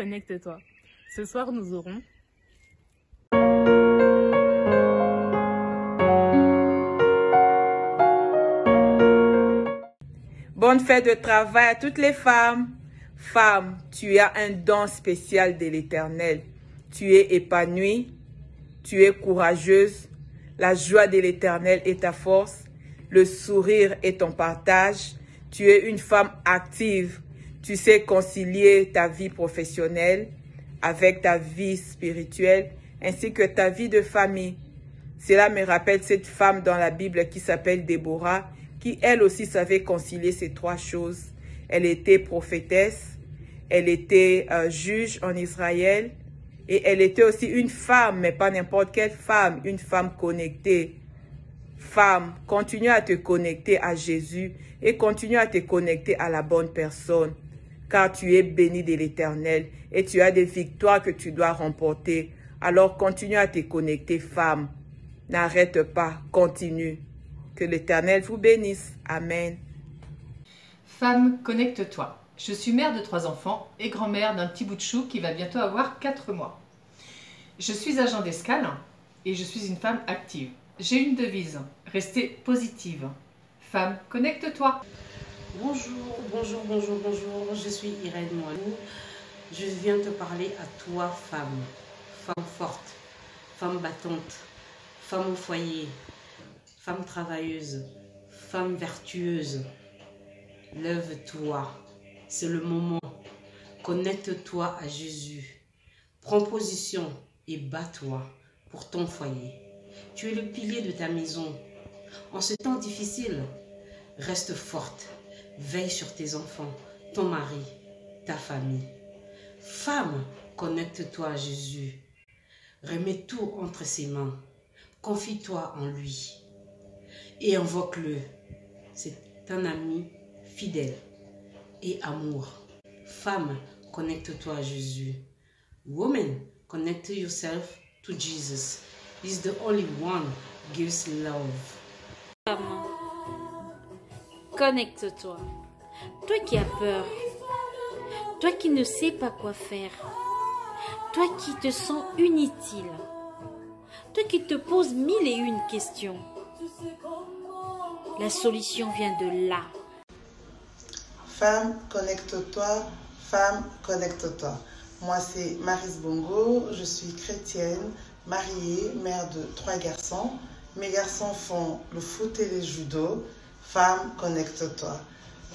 connecte-toi. Ce soir, nous aurons bonne fête de travail à toutes les femmes. Femme, tu as un don spécial de l'Éternel. Tu es épanouie, tu es courageuse. La joie de l'Éternel est ta force. Le sourire est ton partage. Tu es une femme active. Tu sais concilier ta vie professionnelle avec ta vie spirituelle ainsi que ta vie de famille. Cela me rappelle cette femme dans la Bible qui s'appelle Déborah, qui elle aussi savait concilier ces trois choses. Elle était prophétesse, elle était juge en Israël et elle était aussi une femme, mais pas n'importe quelle femme, une femme connectée. Femme, continue à te connecter à Jésus et continue à te connecter à la bonne personne, car tu es bénie de l'Éternel et tu as des victoires que tu dois remporter. Alors continue à te connecter, femme. N'arrête pas, continue. Que l'Éternel vous bénisse. Amen. Femme, connecte-toi. Je suis mère de 3 enfants et grand-mère d'un petit bout de chou qui va bientôt avoir 4 mois. Je suis agent d'escale et je suis une femme active. J'ai une devise, rester positive. Femme, connecte-toi. Bonjour, bonjour, bonjour, bonjour. Je suis Irène Moinou. Je viens te parler à toi, femme. Femme forte, femme battante, femme au foyer, femme travailleuse, femme vertueuse. Lève-toi, c'est le moment. Connecte-toi à Jésus. Prends position et bats-toi pour ton foyer. Tu es le pilier de ta maison. En ce temps difficile, reste forte. Veille sur tes enfants, ton mari, ta famille. Femme, connecte-toi à Jésus. Remets tout entre ses mains. Confie-toi en lui et invoque-le. C'est un ami fidèle et amour. Femme, connecte-toi à Jésus. Woman, connect yourself to Jesus. He's the only one who gives love. Femme, connecte-toi. Toi qui as peur, toi qui ne sais pas quoi faire, toi qui te sens inutile, toi qui te poses 1001 questions. La solution vient de là. Femme, connecte-toi. Femme, connecte-toi. Moi, c'est Maryse Bongo. Je suis chrétienne, mariée, mère de 3 garçons. Mes garçons font le foot et le judo. Femme, connecte-toi.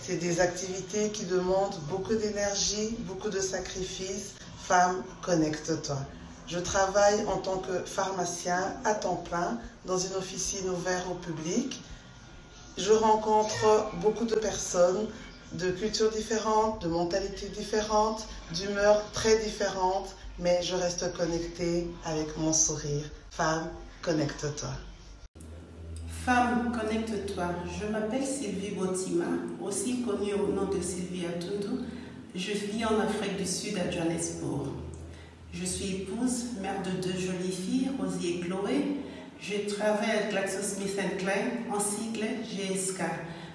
C'est des activités qui demandent beaucoup d'énergie, beaucoup de sacrifices. Femme, connecte-toi. Je travaille en tant que pharmacien à temps plein dans une officine ouverte au public. Je rencontre beaucoup de personnes de cultures différentes, de mentalités différentes, d'humeurs très différentes, mais je reste connectée avec mon sourire. Femme, connecte-toi. Femme, connecte-toi. Je m'appelle Sylvie Botima, aussi connue au nom de Sylvie Atoudou. Je vis en Afrique du Sud à Johannesburg. Je suis épouse, mère de 2 jolies filles, Rosie et Chloé. Je travaille à GlaxoSmithKline, en sigle GSK.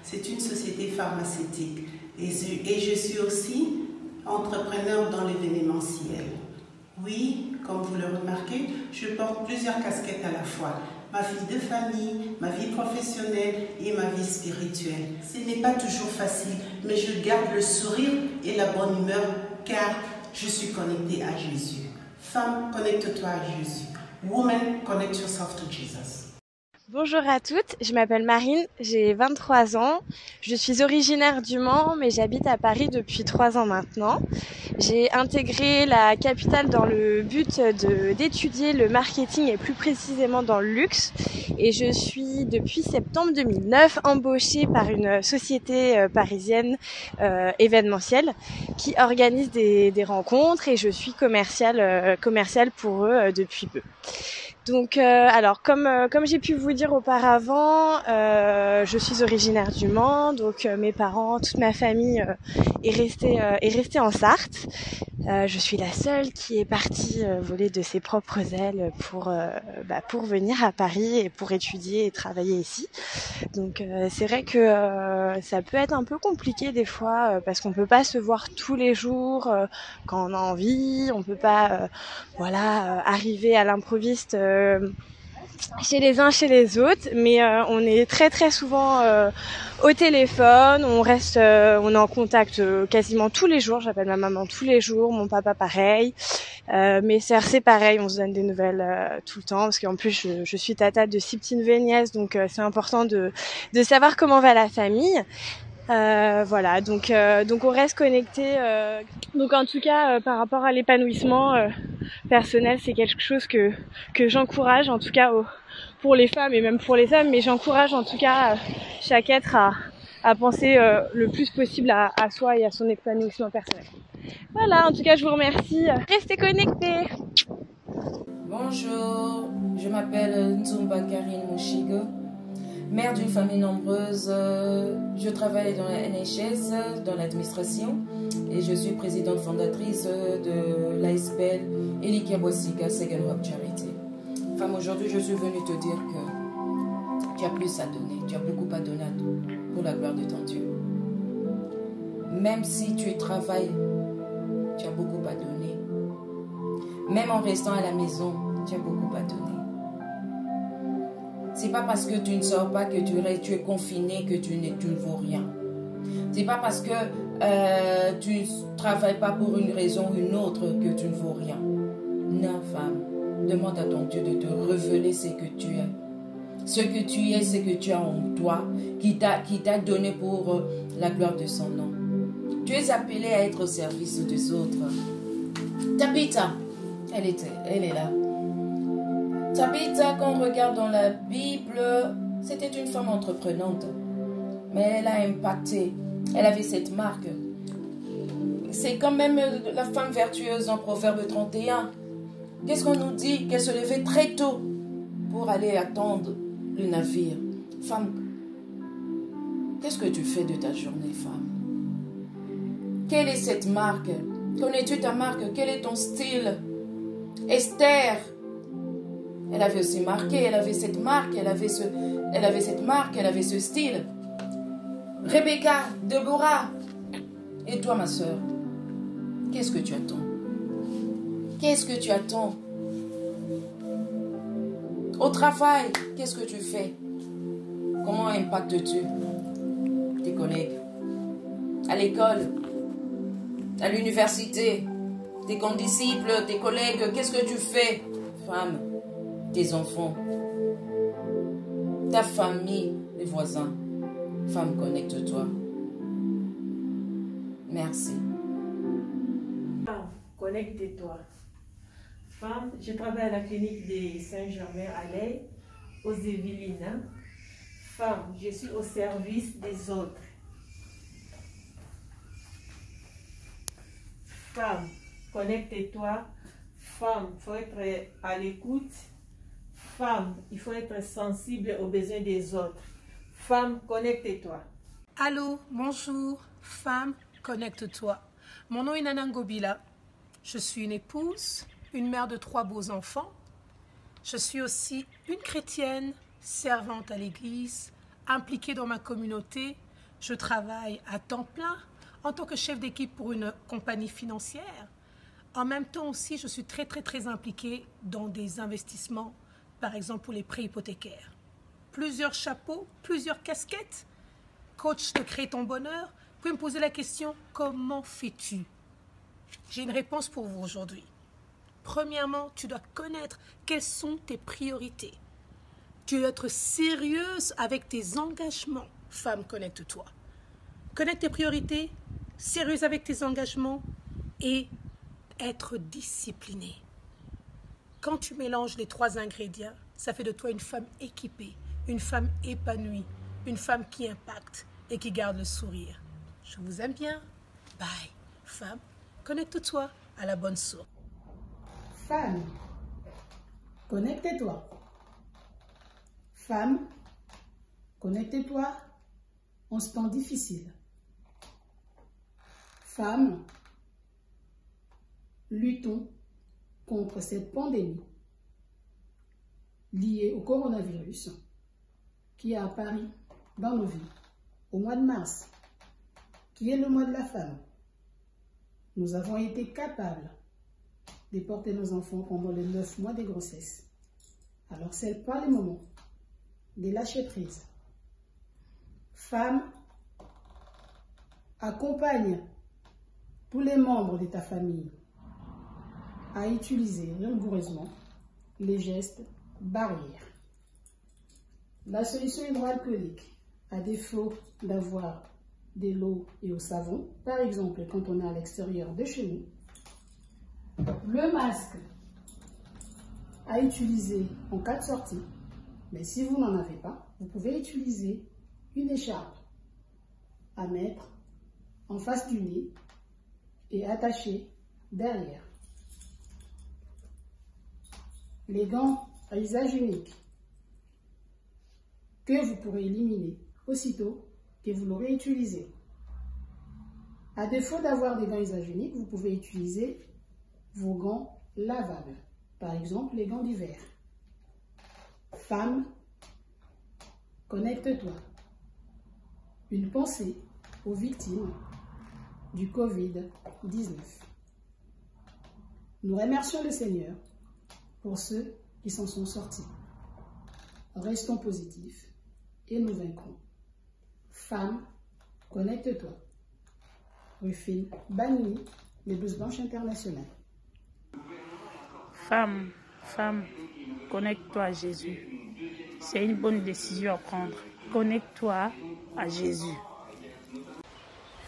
C'est une société pharmaceutique. Et je suis aussi entrepreneur dans l'événementiel. Oui, comme vous le remarquez, je porte plusieurs casquettes à la fois. Ma vie de famille, ma vie professionnelle et ma vie spirituelle. Ce n'est pas toujours facile, mais je garde le sourire et la bonne humeur car je suis connectée à Jésus. Femme, connecte-toi à Jésus. Woman, connect yourself to Jesus. Bonjour à toutes, je m'appelle Marine, j'ai 23 ans. Je suis originaire du Mans, mais j'habite à Paris depuis 3 ans maintenant. J'ai intégré la capitale dans le but d'étudier le marketing et plus précisément dans le luxe. Et je suis depuis septembre 2009 embauchée par une société parisienne événementielle qui organise des rencontres et je suis commerciale pour eux depuis peu. Donc, alors comme j'ai pu vous dire auparavant, je suis originaire du Mans, donc mes parents, toute ma famille est restée en Sarthe. Je suis la seule qui est partie voler de ses propres ailes pour venir à Paris et pour étudier et travailler ici. Donc c'est vrai que ça peut être un peu compliqué des fois parce qu'on peut pas se voir tous les jours quand on a envie, on peut pas arriver à l'improviste chez les uns, chez les autres, mais on est très très souvent au téléphone, on est en contact quasiment tous les jours. J'appelle ma maman tous les jours, mon papa pareil, mes sœurs c'est pareil, on se donne des nouvelles tout le temps, parce qu'en plus je suis tata de 6 petites nouvelles nièces, donc c'est important de savoir comment va la famille. Donc on reste connecté. Donc en tout cas, par rapport à l'épanouissement personnel, c'est quelque chose que j'encourage, en tout cas pour les femmes et même pour les hommes, mais j'encourage en tout cas chaque être à penser le plus possible à soi et à son épanouissement personnel. Voilà, en tout cas je vous remercie. Restez connectés. Bonjour, je m'appelle Nzumba Karine Mouchigo. Mère d'une famille nombreuse, je travaille dans la NHS, dans l'administration, et je suis présidente fondatrice de l'ASPL Elikia Boissika Second Hope Charity. Femme, aujourd'hui, je suis venue te dire que tu as plus à donner, tu as beaucoup à donner pour la gloire de ton Dieu. Même si tu travailles, tu as beaucoup à donner. Même en restant à la maison, tu as beaucoup à donner. C'est pas parce que tu ne sors pas que tu es confiné que tu ne vaux rien. C'est pas parce que tu ne travailles pas pour une raison ou une autre que tu ne vaux rien. Non, femme, demande à ton Dieu de te révéler ce que tu es. Ce que tu es, ce que tu as en toi, qui t'a donné pour la gloire de son nom. Tu es appelé à être au service des autres. Tabitha, elle est là. Tabitha, quand on regarde dans la Bible, c'était une femme entreprenante. Mais elle a impacté. Elle avait cette marque. C'est quand même la femme vertueuse en Proverbe 31. Qu'est-ce qu'on nous dit? Qu'elle se levait très tôt pour aller attendre le navire. Femme, qu'est-ce que tu fais de ta journée, femme? Quelle est cette marque? Connais-tu ta marque? Quel est ton style? Esther, elle avait aussi marqué, elle avait cette marque, elle avait cette marque, elle avait ce style. Rebecca, Deborah. Et toi, ma soeur, qu'est-ce que tu attends? Qu'est-ce que tu attends? Au travail, qu'est-ce que tu fais? Comment impactes-tu tes collègues? À l'école, à l'université, tes condisciples, tes collègues, qu'est-ce que tu fais? Femme, tes enfants, ta famille, les voisins. Femme, connecte-toi. Merci. Femme, connecte-toi. Femme, je travaille à la clinique de Saint-Germain à l'Aille, aux Yvelines. Femme, je suis au service des autres. Femme, connecte-toi. Femme, il faut être à l'écoute. Femme, il faut être sensible aux besoins des autres. Femme, connecte-toi. Allô, bonjour. Femme, connecte-toi. Mon nom est Nana Ngobila. Je suis une épouse, une mère de 3 beaux enfants. Je suis aussi une chrétienne, servante à l'église, impliquée dans ma communauté. Je travaille à temps plein en tant que chef d'équipe pour une compagnie financière. En même temps aussi, je suis très impliquée dans des investissements, par exemple pour les prêts hypothécaires. Plusieurs chapeaux, plusieurs casquettes. Coach de Crée ton bonheur. Vous pouvez me poser la question, comment fais-tu? J'ai une réponse pour vous aujourd'hui. Premièrement, tu dois connaître quelles sont tes priorités. Tu dois être sérieuse avec tes engagements. Femme, connecte-toi. Connecte tes priorités, sérieuse avec tes engagements et être disciplinée. Quand tu mélanges les 3 ingrédients, ça fait de toi une femme équipée, une femme épanouie, une femme qui impacte et qui garde le sourire. Je vous aime bien. Bye. Femme, connecte-toi à la bonne source. Femme, connecte-toi. Femme, connecte-toi en ce temps difficile. Femme, luttons contre cette pandémie liée au coronavirus qui a apparu dans nos vies au mois de mars, qui est le mois de la femme. Nous avons été capables de porter nos enfants pendant les 9 mois de grossesse. Alors c'est pas le moment de lâcher prise. Femme, accompagne tous les membres de ta famille à utiliser rigoureusement les gestes barrières. La solution hydroalcoolique, à défaut d'avoir de l'eau et au savon, par exemple quand on est à l'extérieur de chez nous, le masque à utiliser en cas de sortie, mais si vous n'en avez pas, vous pouvez utiliser une écharpe à mettre en face du nez et attacher derrière. Les gants à usage unique que vous pourrez éliminer aussitôt que vous l'aurez utilisé. À défaut d'avoir des gants à usage unique, vous pouvez utiliser vos gants lavables, par exemple les gants d'hiver. Femme, connecte-toi. Une pensée aux victimes du Covid-19. Nous remercions le Seigneur pour ceux qui s'en sont sortis. Restons positifs et nous vaincrons. Femme, connecte-toi. Rufine Bani, les Blouses Blanches Internationales. Femme, connecte-toi à Jésus. C'est une bonne décision à prendre. Connecte-toi à Jésus.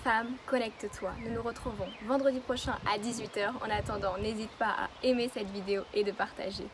Femme, connecte-toi. Nous nous retrouvons vendredi prochain à 18 h. En attendant, n'hésite pas à aimer cette vidéo et de partager.